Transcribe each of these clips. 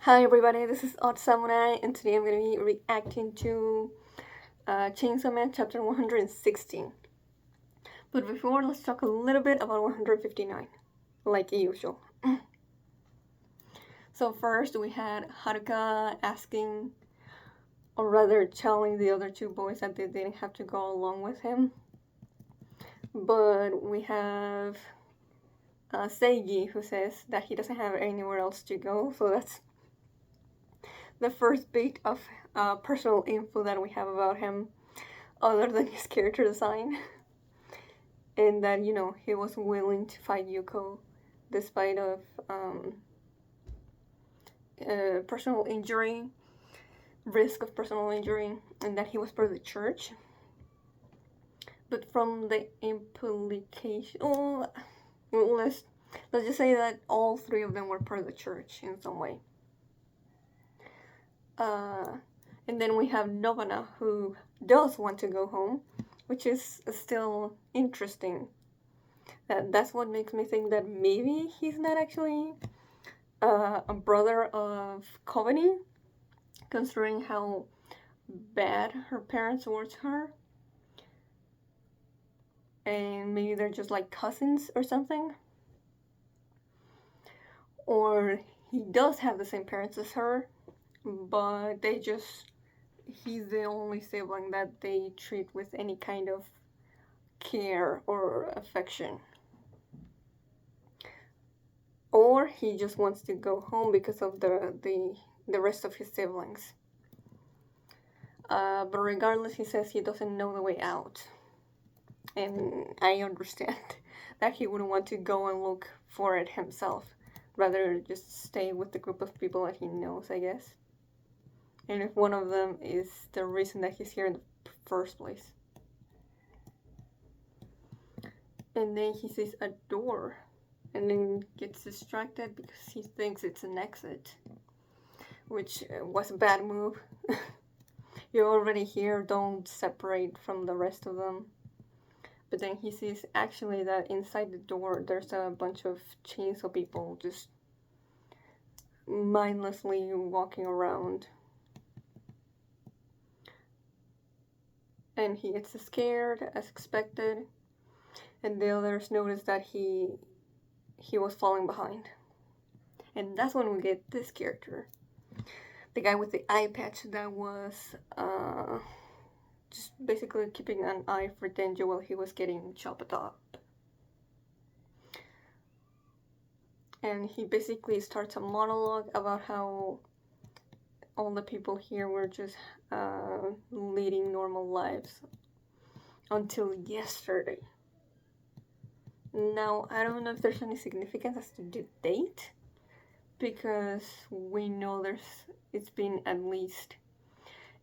Hi everybody, this is Odd Samurai, and today I'm going to be reacting to Chainsaw Man chapter 116. But before, let's talk a little bit about 159, like usual. So first we had Haruka asking, or rather telling the other two boys that they didn't have to go along with him. But we have Seigi who says that he doesn't have anywhere else to go, so that's the first bit of personal info that we have about him other than his character design. And that, he was willing to fight Yuko despite of personal injury, risk of personal injury, and that he was part of the church. But from the implication, let's just say that all three of them were part of the church in some way. And then we have Novana, who does want to go home, which is still interesting. That's what makes me think that maybe he's not actually a brother of Coveney, considering how bad her parents were to her. And maybe they're just like cousins or something. Or he does have the same parents as her, but he's the only sibling that they treat with any kind of care or affection. Or he just wants to go home because of the rest of his siblings. But regardless, he says he doesn't know the way out. And I understand that he wouldn't want to go and look for it himself. Rather, just stay with the group of people that he knows, I guess. And if one of them is the reason that he's here in the first place. And then he sees a door and then gets distracted because he thinks it's an exit, which was a bad move. You're already here, don't separate from the rest of them. But then he sees actually that inside the door there's a bunch of chainsaw people just mindlessly walking around. And he gets scared as expected, and the others notice that he was falling behind. And that's when we get this character. The guy with the eye patch that was just basically keeping an eye for Denji while he was getting chopped up. And he basically starts a monologue about how all the people here were just leading normal lives until yesterday. Now, I don't know if there's any significance as to the date, because we know it's been at least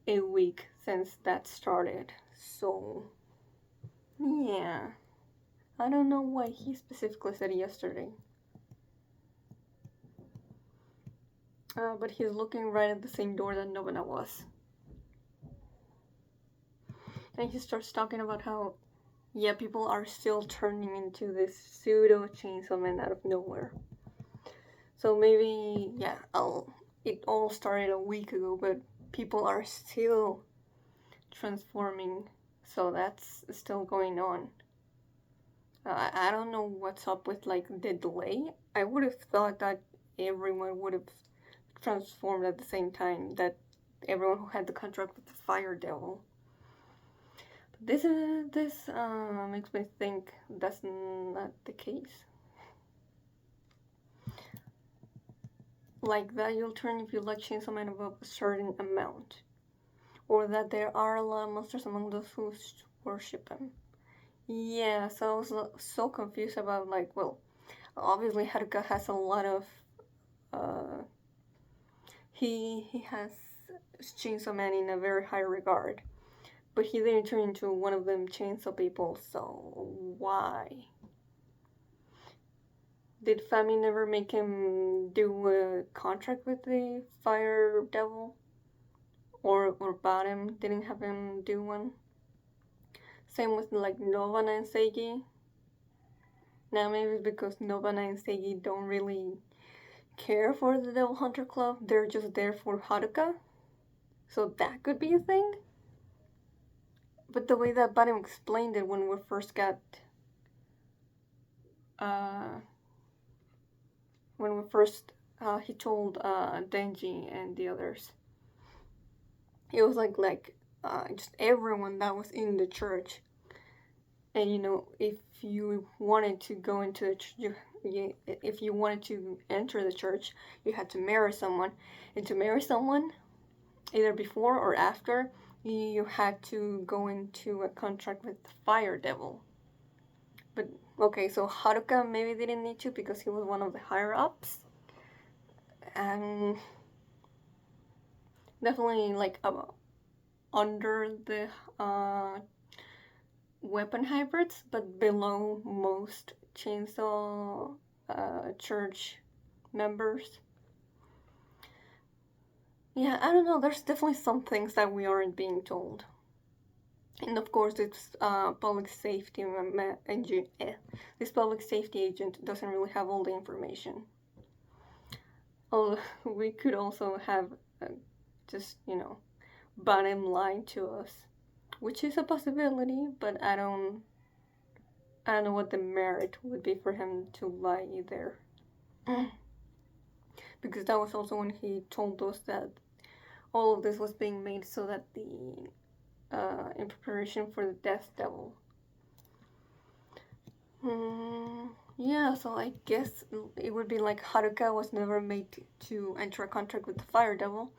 a week since that started. So, yeah. I don't know why he specifically said yesterday. But he's looking right at the same door that Nobuna was. And he starts talking about how, yeah, people are still turning into this pseudo Chainsaw Man out of nowhere. So maybe, yeah, it all started a week ago, but people are still transforming, so that's still going on. I don't know what's up with like the delay. I would have thought that everyone would have transformed at the same time, that everyone who had the contract with the Fire Devil. But this makes me think that's not the case. Like that you'll turn if you like Chainsaw Man above a certain amount. Or that there are a lot of monsters among those who worship him. Yeah, so I was so confused about, like, well, obviously Haruka has a lot of, he has Chainsaw Man in a very high regard. But he didn't turn into one of them chainsaw people, so why? Did Fami never make him do a contract with the Fire Devil? Or Bottom didn't have him do one? Same with like Novana and Seigi. Now maybe it's because Novana and Seigi don't really care for the Devil Hunter Club. They're just there for Haruka. So that could be a thing. But the way that Barim explained it when we first got uh, when we first he told Denji and the others, it was just everyone that was in the church. And if you wanted to go into the if you wanted to enter the church, you had to marry someone, and to marry someone, either before or after, you had to go into a contract with the Fire Devil. But okay, so Haruka maybe didn't need to because he was one of the higher ups, and definitely under the weapon hybrids, but below most chainsaw church members. Yeah, I don't know. There's definitely some things that we aren't being told. And of course, it's public safety this public safety agent doesn't really have all the information. Although we could also have just Banem lying to us, which is a possibility, but I don't know what the merit would be for him to lie either. Because that was also when he told us that all of this was being made so that in preparation for the Death Devil. Yeah, so I guess it would be like Haruka was never made to enter a contract with the Fire Devil,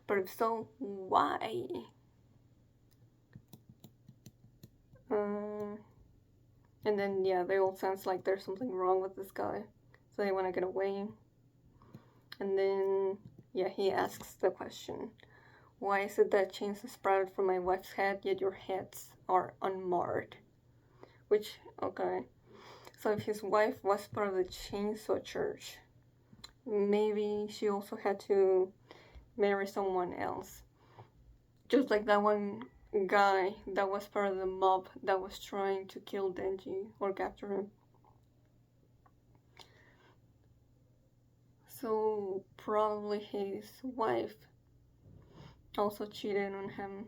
but if so, why? And then, yeah, they all sense like there's something wrong with this guy, so they want to get away. And then, yeah, he asks the question, why is it that chains are sprouted from my wife's head, yet your heads are unmarred? Which, okay. So if his wife was part of the chainsaw church, maybe she also had to marry someone else. Just like that one guy that was part of the mob that was trying to kill Denji or capture him. So probably his wife also cheated on him.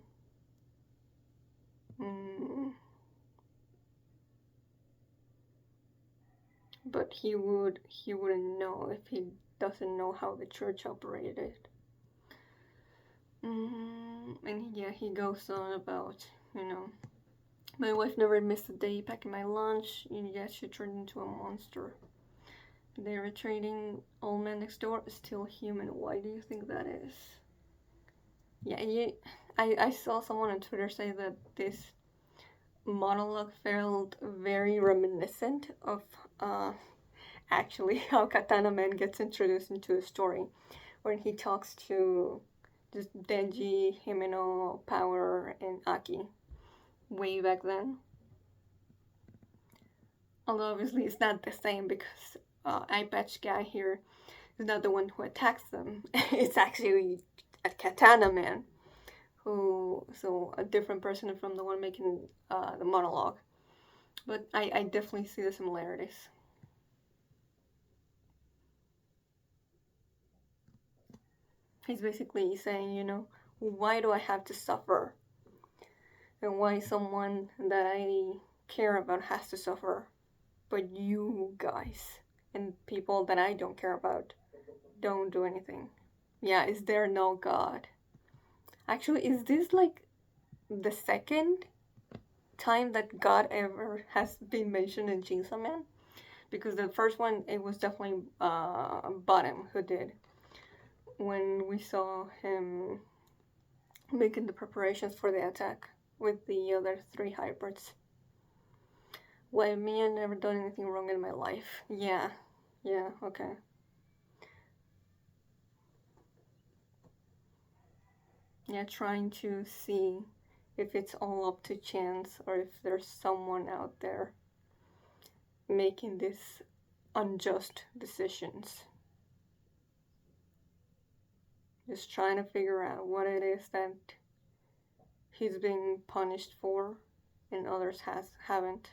But he wouldn't know if he doesn't know how the church operated. And yeah, he goes on about, my wife never missed a day packing my lunch, and yet she turned into a monster. They were trading old man next door, still human. Why do you think that is? Yeah, I saw someone on Twitter say that this monologue felt very reminiscent of actually how Katana Man gets introduced into a story, when he talks to just Denji, Himeno, Power, and Aki way back then. Although obviously it's not the same because Eye Patch Guy here is not the one who attacks them. It's actually a Katana Man, so a different person from the one making the monologue. But I definitely see the similarities. He's basically saying, why do I have to suffer? And why someone that I care about has to suffer, but you guys and people that I don't care about don't do anything. Yeah, is there no God? Actually, is this like the second time that God ever has been mentioned in Chainsaw Man? Because the first one, it was definitely Bottom who did. When we saw him making the preparations for the attack with the other 3 hybrids. Why me? I never done anything wrong in my life. Yeah, okay. Yeah, trying to see if it's all up to chance or if there's someone out there making these unjust decisions. Just trying to figure out what it is that he's being punished for and others haven't.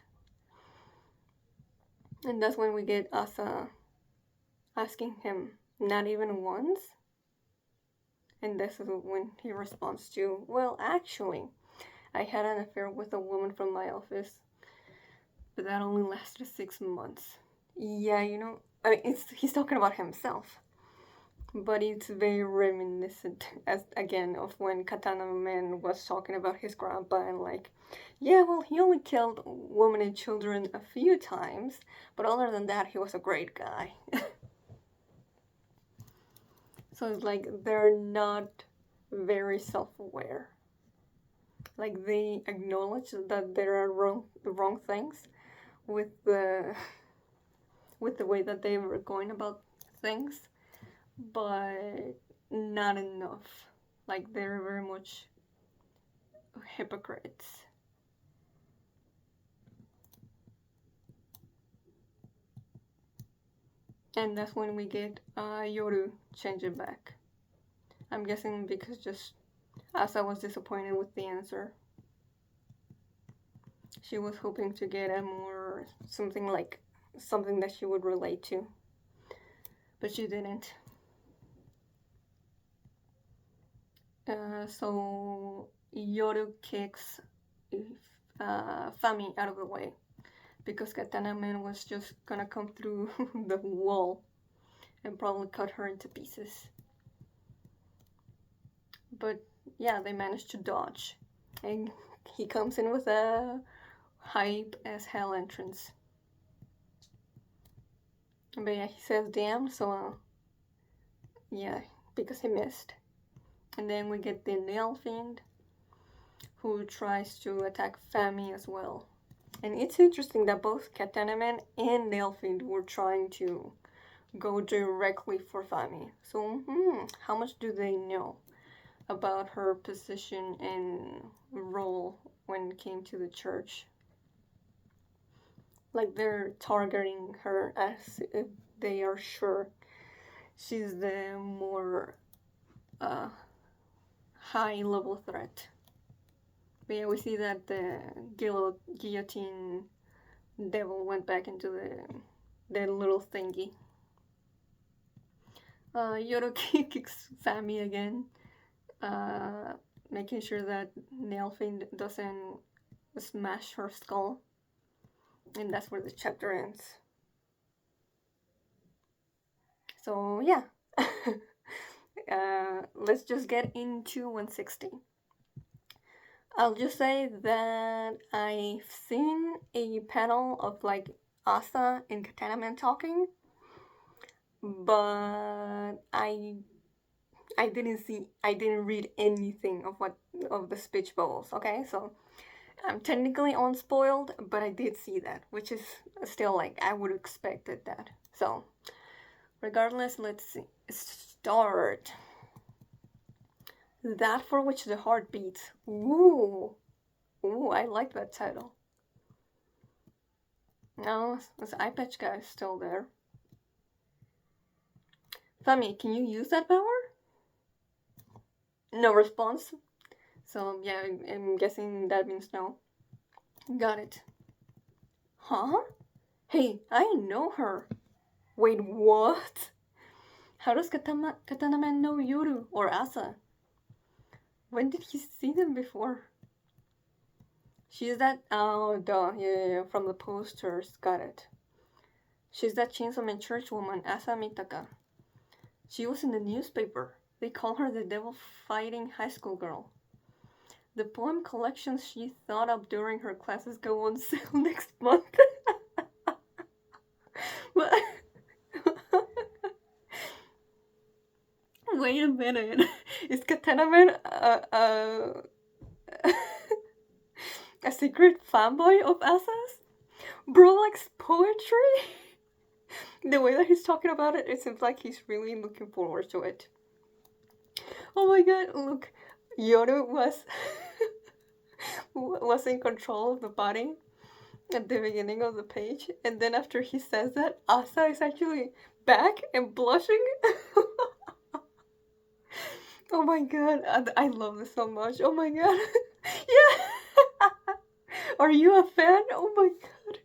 And that's when we get Asa asking him, Not even once? And this is when he responds to, well, actually, I had an affair with a woman from my office, but that only lasted 6 months. Yeah, I mean, he's talking about himself. But it's very reminiscent, as again, of when Katana Man was talking about his grandpa and like, yeah, well, he only killed women and children a few times, but other than that, he was a great guy. So it's like they're not very self-aware. Like they acknowledge that there are wrong things with the way that they were going about things, but not enough. Like they're very much hypocrites. And that's when we get Yoru changing back. I'm guessing because just Asa was disappointed with the answer. She was hoping to get a more something that she would relate to, but she didn't. So Yoru kicks Fami out of the way because Katana Man was just gonna come through the wall and probably cut her into pieces. But yeah, they managed to dodge, and he comes in with a hype as hell entrance. But yeah, he says damn, so yeah, because he missed. And then we get the Nail Fiend, who tries to attack Fami as well. And it's interesting that both Katana Man and Nail Fiend were trying to go directly for Fami. So, how much do they know about her position and role when it came to the church? Like they're targeting her as if they are sure she's the more high level threat. But yeah, we see that the guillotine devil went back into the little thingy. Yoru kicks Fami again, making sure that Nail Fiend doesn't smash her skull. And that's where the chapter ends. So yeah, let's just get into 160. I'll just say that I've seen a panel of like Asa and Katana Man talking, but I didn't read anything of the speech bubbles. Okay, so I'm technically unspoiled, but I did see that, which is still like I would have expected that. So regardless, let's start. That for which the heart beats. Ooh, I like that title. No, this eye patch guy is still there. Fami, can you use that power? No response. So yeah, I'm guessing that means no. Got it. Huh? Hey, I know her. Wait, what? How does Katana Man know Yoru or Asa? When did he see them before? She's that... Oh, duh. Yeah, from the posters. Got it. She's that Chainsaw Man church woman, Asa Mitaka. She was in the newspaper. They call her the devil-fighting high school girl. The poem collections she thought up during her classes go on sale next month. Wait a minute. Is Katana Man a secret fanboy of Asa's? Bro likes poetry? The way that he's talking about it, it seems like he's really looking forward to it. Oh my god, look. Yoru was in control of the body at the beginning of the page, and then after he says that, Asa is actually back and blushing. Oh my god, I love this so much. Oh my god. Yeah. Are you a fan? Oh my god.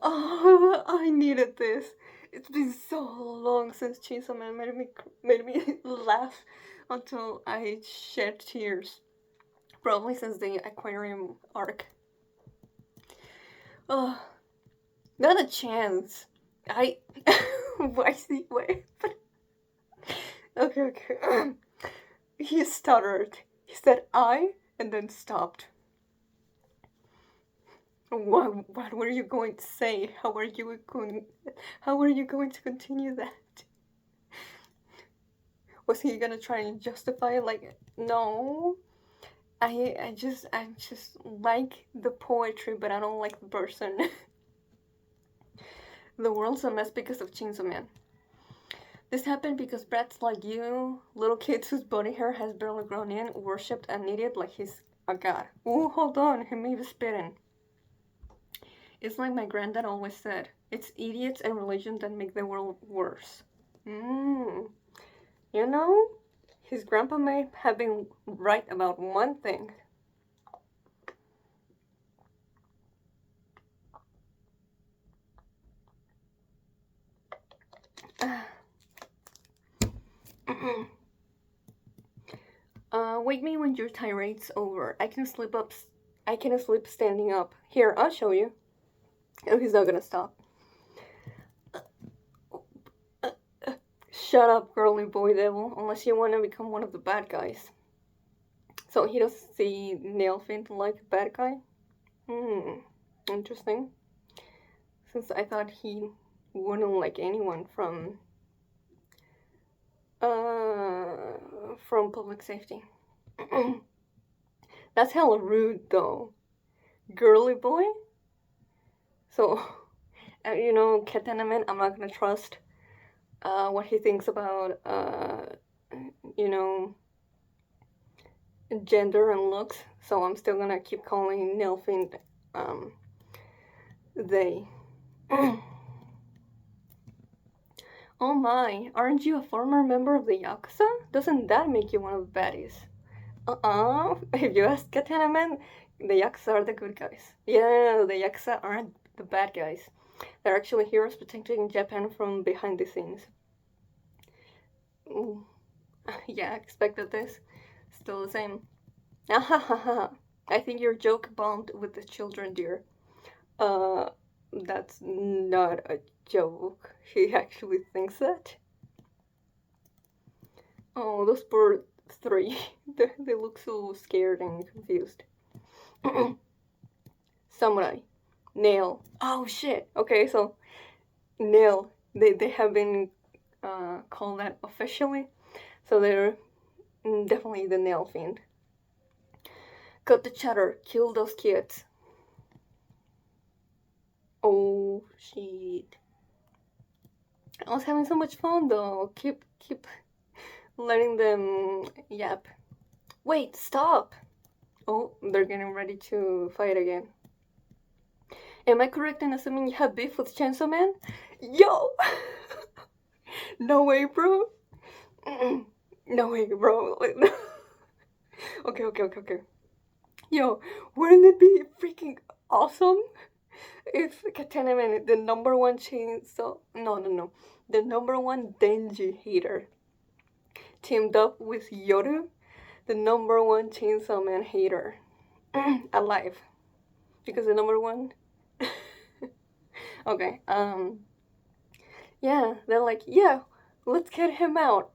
Oh, I needed this. It's been so long since Chainsaw Man made me laugh until I shed tears. Probably since the aquarium arc. Oh, not a chance. I. Why see? Wait. Okay, okay. He stuttered. He said I and then stopped. What were you going to say? How are you going to continue that? Was he gonna try and justify it? Like, no. I just like the poetry, but I don't like the person. The world's a mess because of Chainsaw Man. This happened because brats like you, little kids whose body hair has barely grown in, worshipped and needed like he's a god. Ooh, hold on, he may be spitting. It's like my granddad always said, it's idiots and religion that make the world worse. You know, his grandpa may have been right about one thing. Wake me when your tirade's over. I can sleep standing up. Here, I'll show you. Oh, he's not gonna stop. Shut up, girly boy devil, unless you want to become one of the bad guys. So he doesn't see Nail Fiend like a bad guy? Interesting. Since I thought he wouldn't like anyone from public safety. That's hella rude, though. Girly boy? So, Katana Man, I'm not gonna trust what he thinks about, gender and looks, so I'm still gonna keep calling Nail Fiend, they. Oh my, aren't you a former member of the Yakuza? Doesn't that make you one of the baddies? If you ask Katana Man, the Yakuza are the good guys. Yeah, the Yakuza aren't the bad guys. They're actually heroes protecting Japan from behind the scenes. Ooh. Yeah, I expected this. Still the same. I think your joke bombed with the children, dear. That's not a joke. He actually thinks that. Oh, those poor three. They look so scared and confused. Samurai. Nail. Oh shit. Okay, so Nail. They have been called that officially. So they're definitely the Nail Fiend. Cut the chatter. Kill those kids. Oh shit. I was having so much fun though. Keep letting them yap. Wait, stop! Oh, they're getting ready to fight again. Am I correct in assuming you have beef with Chainsaw Man? Yo! No way, bro. No way, bro. Okay. Yo, wouldn't it be freaking awesome if Katana Man, the number one chainsaw... No. The number one Denji hater, teamed up with Yoru, the number one Chainsaw Man hater, alive. Because the number one... Okay, yeah, they're like, yeah, let's get him out.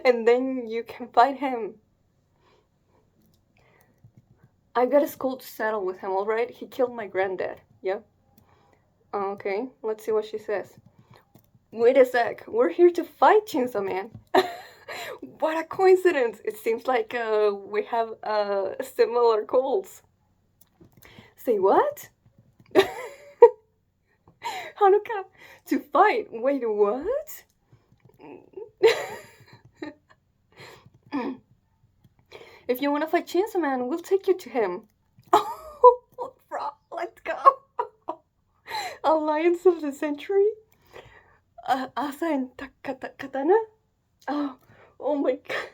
And then you can fight him. I got a school to settle with him, alright? He killed my granddad. Yeah? Okay, let's see what she says. Wait a sec, we're here to fight Chainsaw Man. What a coincidence! It seems like we have similar goals. Say what? Hanukkah, to fight. Wait, what? If you want to fight Chainsaw Man, we'll take you to him. Oh, bro, let's go. Alliance of the Century? Asa and Katana? Oh my god.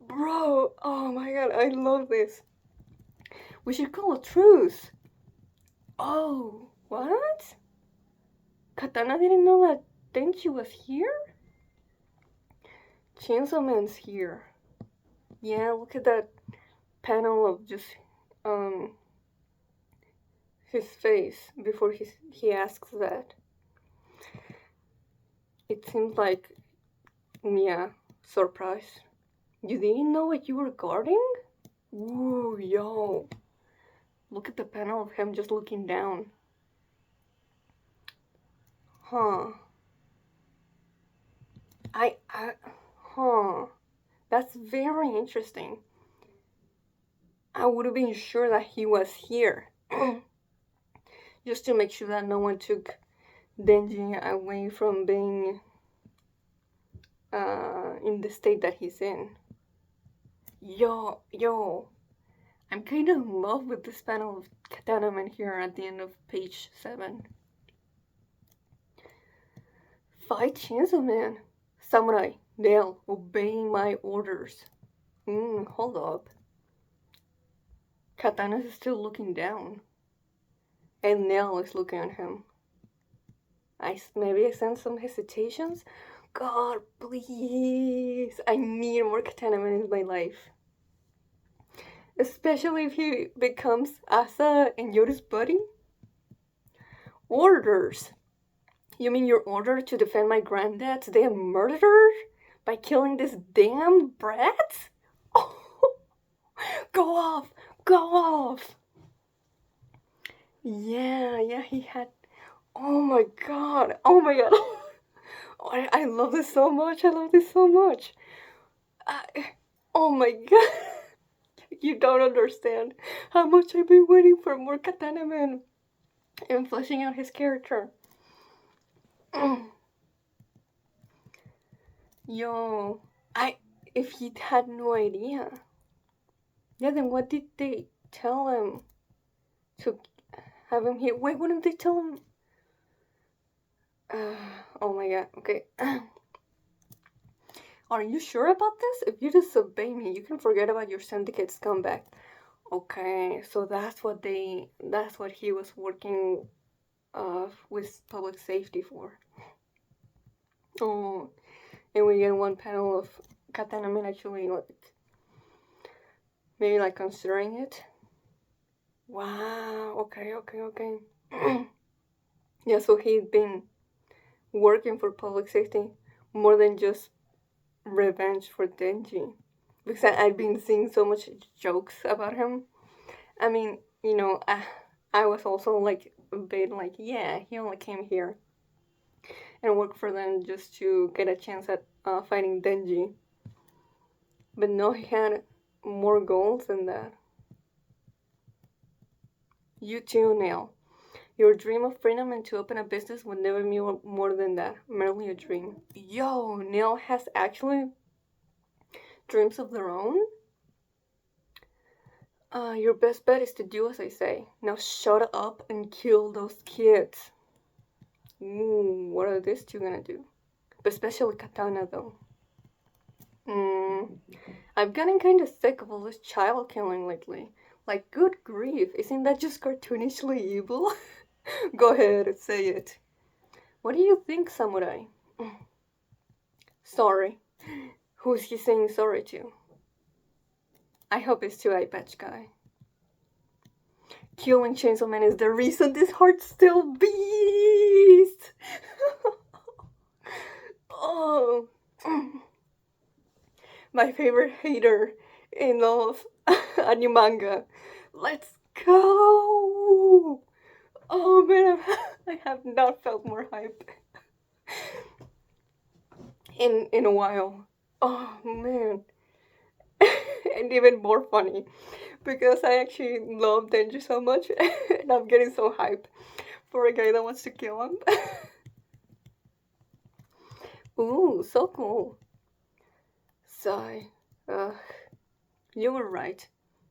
Bro, oh my god, I love this. We should call a truce. Oh, what? Katana didn't know that Denji was here? Chainsaw Man's here. Yeah, look at that panel of just um his face before he asks that. It seems like, yeah, surprise. You didn't know what you were guarding? Ooh, yo. Look at the panel of him just looking down. Huh. I huh. That's very interesting. I would have been sure that he was here. Just to make sure that no one took Denji away from being in the state that he's in. Yo. I'm kind of in love with this panel of Katana Man here at the end of page 7. Fight Chainsaw Man. Samurai, Nail, obeying my orders. Hold up. Katana is still looking down. And Nail is looking at him. Maybe I sense some hesitations? God, please. I need more Katana Man in my life. Especially if he becomes Asa and Yoru's buddy. Orders. You mean your order to defend my granddad's damn murderer? By killing this damn brat? Oh, go off! Go off! Yeah, he had... Oh my god! Oh my god! I love this so much! Oh my god! You don't understand how much I've been waiting for more Katana Man and fleshing out his character. Yo, if he had no idea, yeah, then what did they tell him to have him here? Why wouldn't they tell him? Oh my god, okay. Are you sure about this? If you disobey me, you can forget about your syndicate's comeback. Okay, so that's what he was working with public safety for. Oh, and we get one panel of Katana Man actually maybe considering it. Wow, okay. Yeah, so he'd been working for public safety more than just revenge for Denji. Because I've been seeing so much jokes about him. I mean, I was also a bit yeah, he only came here and worked for them just to get a chance at fighting Denji. But no, he had more goals than that. You too, Nail. Your dream of freedom and to open a business would never be more than that. Merely a dream. Yo, Nail has actually dreams of their own? Your best bet is to do as I say. Now shut up and kill those kids. What are these two gonna do? But especially Katana, though. I've gotten kind of sick of all this child killing lately. Good grief, isn't that just cartoonishly evil? Go ahead, say it. What do you think, Samurai? Sorry. Who's he saying sorry to? I hope it's to Eye Patch Guy. Killing Chainsaw Man is the reason this heart still beats! Oh. My favorite hater in all of anime manga. Let's go! Oh man, I have not felt more hype in a while. Oh man. And even more funny because I actually love Denji so much and I'm getting so hyped for a guy that wants to kill him. Ooh, so cool. Sigh. You were right.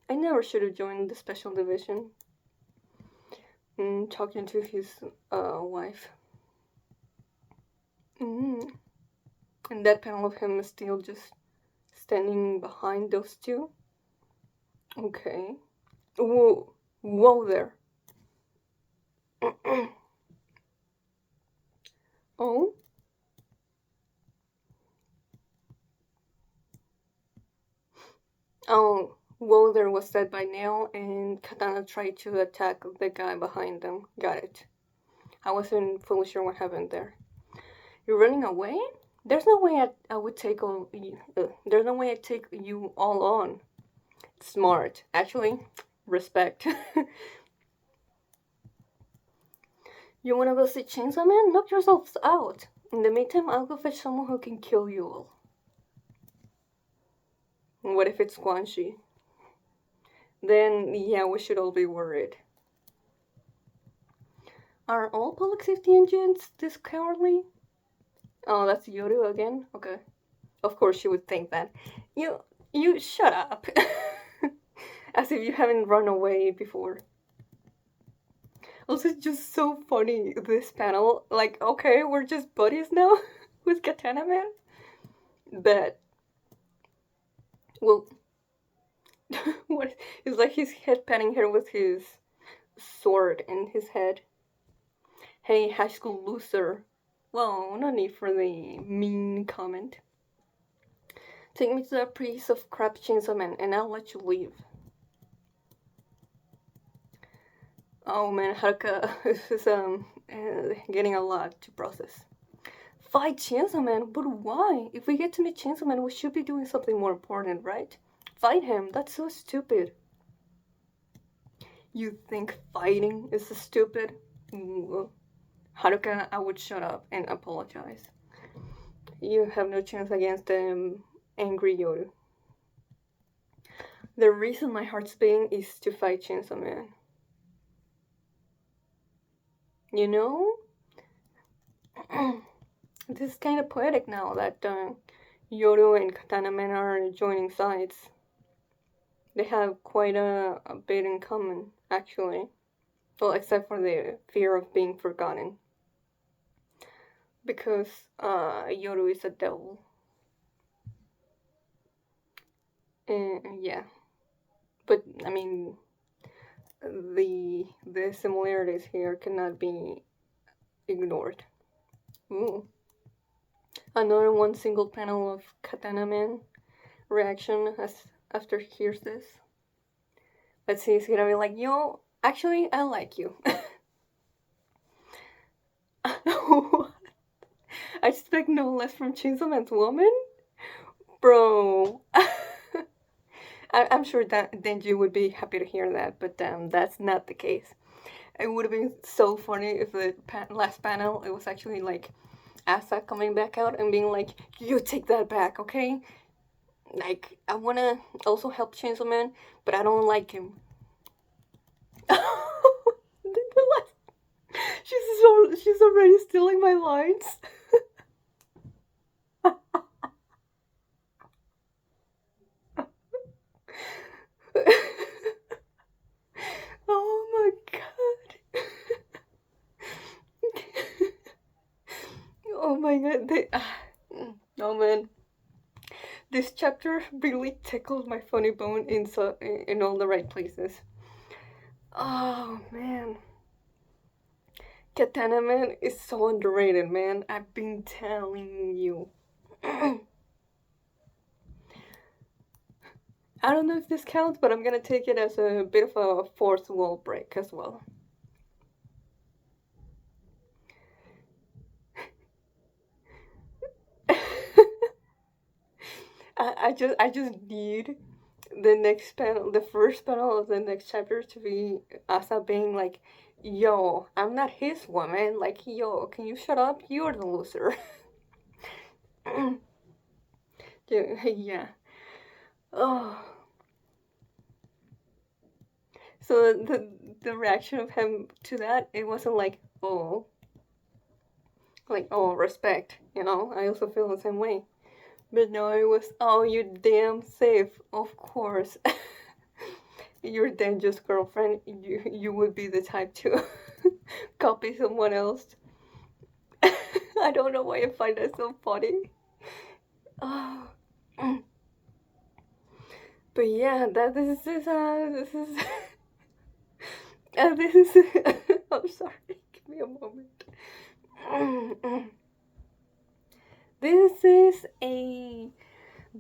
I never should have joined the special division. Talking to his wife. And that panel of him is still just standing behind those two. Okay. Whoa there. Oh? Oh, Wilder was set by Nail, and Katana tried to attack the guy behind them. Got it. I wasn't fully sure what happened there. You're running away? There's no way I would take all. There's no way I'd take you all on. Smart, actually. Respect. You wanna go see Chainsaw Man? Knock yourselves out. In the meantime, I'll go fetch someone who can kill you all. What if it's Quan Chi? Then, yeah, we should all be worried. Are all public safety agents this cowardly? Oh, that's Yoru again? Okay. Of course you would think that. You shut up. As if you haven't run away before. Also, it's just so funny, this panel. Like, okay, we're just buddies now with Katana Man. But, well, what? It's like he's head patting her with his sword in his head. Hey, high school loser. Well, no need for the mean comment. Take me to that piece of crap Chainsaw Man and I'll let you leave. Oh man, Haruka is getting a lot to process. Fight Chainsaw Man? But why? If we get to meet Chainsaw Man, we should be doing something more important, right? Fight him? That's so stupid. You think fighting is stupid? Haruka, I would shut up and apologize. You have no chance against the angry Yoru. The reason my heart's beating is to fight Chainsaw Man. You know? This is kind of poetic now that Yoru and Katana Man are joining sides. They have quite a bit in common, actually. Well, except for the fear of being forgotten. Because Yoru is a devil. Yeah. But, I mean, the similarities here cannot be ignored. Ooh. Another one single panel of Katana Man reaction as after he hears this. Let's see, he's gonna be like, yo, actually, I like you. I expect no less from Chainsaw Man's woman? Bro. I'm sure that Denji would be happy to hear that, but that's not the case. It would have been so funny if the last panel, it was actually like Asa coming back out and being like, you take that back, okay? Like, I wanna also help Chainsaw Man, but I don't like him. She's already stealing my lines. Oh my god. Oh my god. Oh man. This chapter really tickled my funny bone in all the right places. Oh man. Katana Man is so underrated, man. I've been telling you. I don't know if this counts, but I'm gonna take it as a bit of a fourth wall break as well. I just need the next panel, the first panel of the next chapter to be Asa being like, yo, I'm not his woman. Like, yo, can you shut up? You're the loser. Yeah. Oh. So the reaction of him to that, it wasn't like, oh, respect, you know? I also feel the same way. But no, it was, oh, you damn safe, of course. Your dangerous girlfriend, you would be the type to copy someone else. I don't know why I find that so funny. Oh. But yeah, this is this is I'm sorry, give me a moment. This is a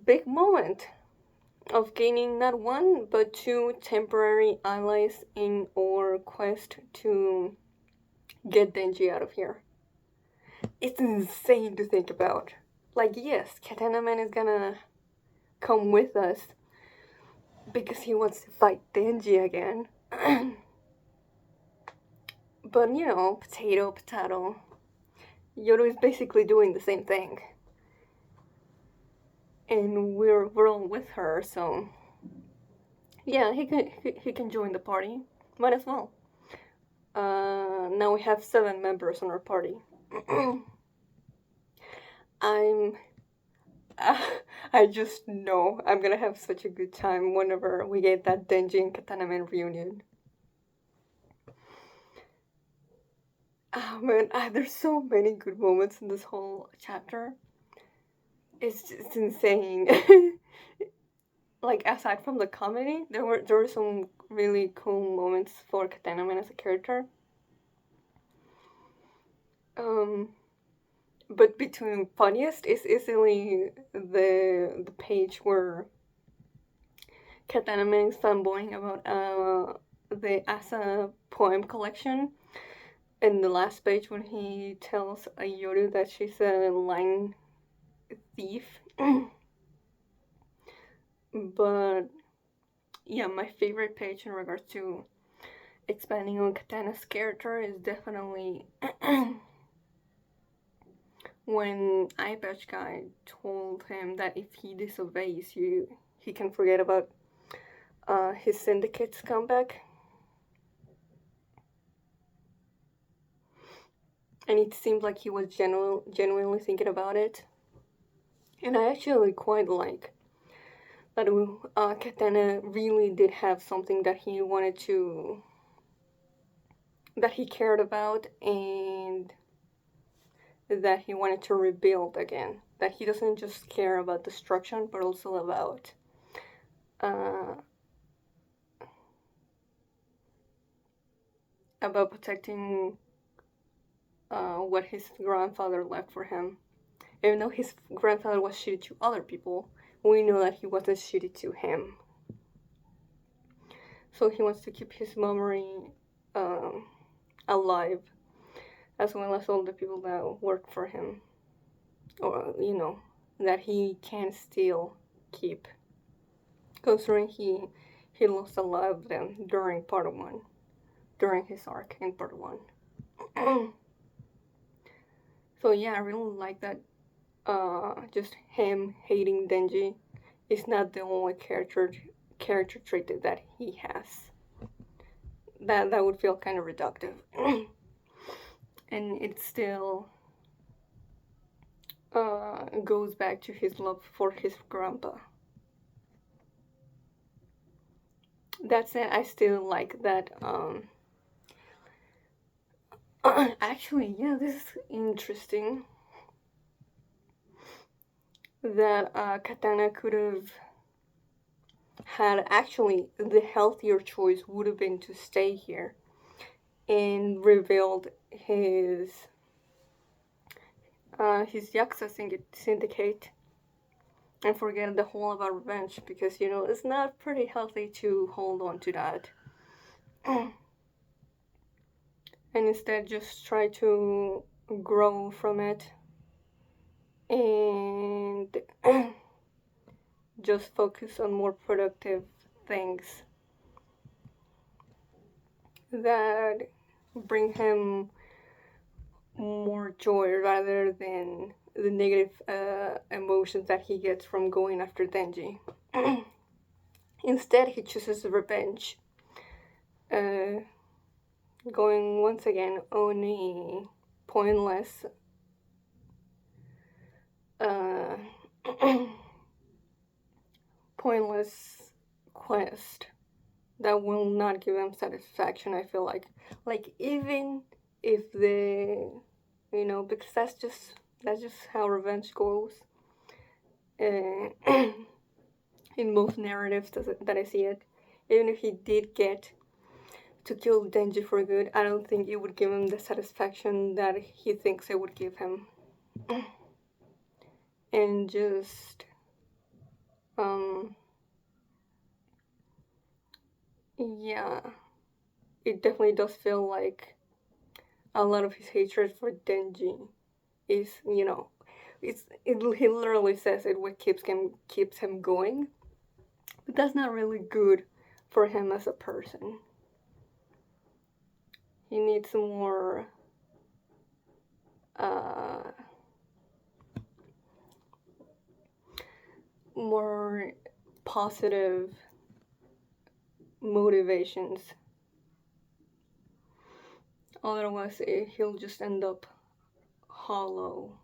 big moment of gaining not one but two temporary allies in our quest to get Denji out of here. It's insane to think about. Like, yes, Katana Man is gonna come with us because he wants to fight Denji again. But you know, potato, potato. Yodo is basically doing the same thing. And we're all with her, so yeah, he can join the party. Might as well. Now we have 7 members on our party. I'm. I just know I'm gonna have such a good time whenever we get that Denji and Katana Man reunion. Oh man, there's so many good moments in this whole chapter. It's just insane. Like, aside from the comedy, there were some really cool moments for Katana Man as a character. Um, but between funniest is easily the page where Katana Man is fanboying about the Asa poem collection. In the last page, when he tells Yoru that she's a line thief. But yeah, my favorite page in regards to expanding on Katana's character is definitely when Eyepatch Guy told him that if he disobeys you, he can forget about his syndicate's comeback. And it seemed like he was genuinely thinking about it. And I actually quite like that Katana really did have something that he wanted to, that he cared about, and that he wanted to rebuild again. That he doesn't just care about destruction, but also uh, about protecting what his grandfather left for him. Even though his grandfather was shitty to other people, we know that he wasn't shitty to him. So he wants to keep his memory alive, as well as all the people that work for him, or that he can still keep, considering he lost a lot of them during part 1, during his arc in part 1. So yeah, I really like that. Just him hating Denji is not the only character trait that he has. That would feel kind of reductive. And it still goes back to his love for his grandpa. That said, I still like that. Actually, yeah, this is interesting. That Katana could have had, actually, the healthier choice would have been to stay here and revealed his Yakuza syndicate and forget the whole about revenge, because it's not pretty healthy to hold on to that. And instead just try to grow from it and just focus on more productive things that bring him more joy rather than the negative emotions that he gets from going after Denji. Instead, he chooses revenge, going once again on a pointless uh, pointless quest that will not give him satisfaction. I feel like even if because that's just how revenge goes. In most narratives that I see it, even if he did get to kill Denji for good, I don't think it would give him the satisfaction that he thinks it would give him. and just yeah, it definitely does feel like a lot of his hatred for Denji is, he literally says it what keeps him going, but that's not really good for him as a person. He needs more uh, more positive motivations. Otherwise, he'll just end up hollow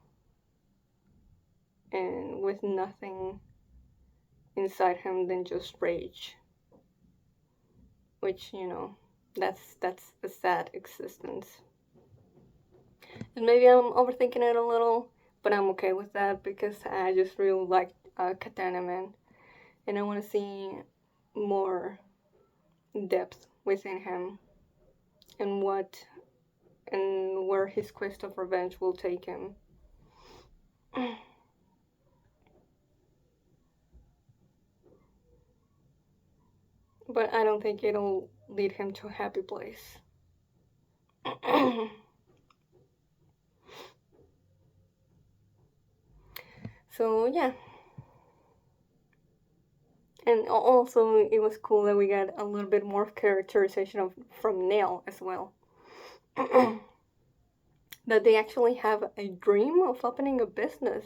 and with nothing inside him than just rage. Which, that's a sad existence. And maybe I'm overthinking it a little, but I'm okay with that because I just really like Katana Man, and I want to see more depth within him and where his quest of revenge will take him. But I don't think it'll lead him to a happy place. So yeah. And also, it was cool that we got a little bit more characterization from Nail as well. That they actually have a dream of opening a business.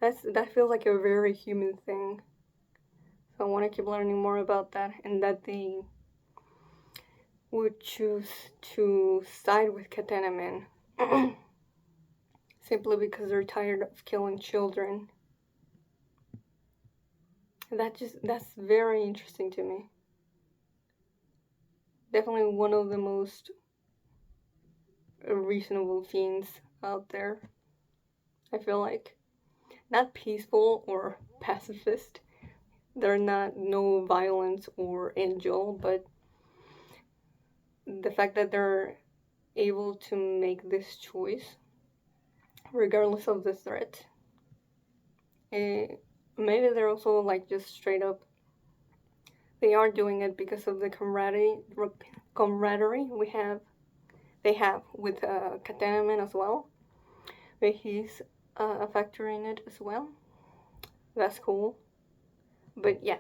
That feels like a very human thing. So I want to keep learning more about that, and that they would choose to side with Katana Man simply because they're tired of killing children. That's very interesting to me. Definitely one of the most reasonable fiends out there. I feel like not peaceful or pacifist. They're not no violence or angel, but the fact that they're able to make this choice regardless of the threat. Maybe they're also like just straight up. They are doing it because of the camaraderie they have with Katana Man as well. But he's a factor in it as well. That's cool. But yeah,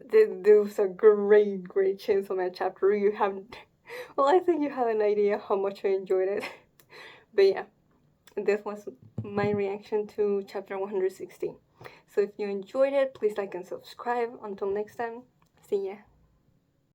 there was a great Chainsaw Man chapter. You haven't. Well, I think you have an idea how much I enjoyed it. But yeah, this was my reaction to chapter 160. So if you enjoyed it, please like and subscribe. Until next time, see ya.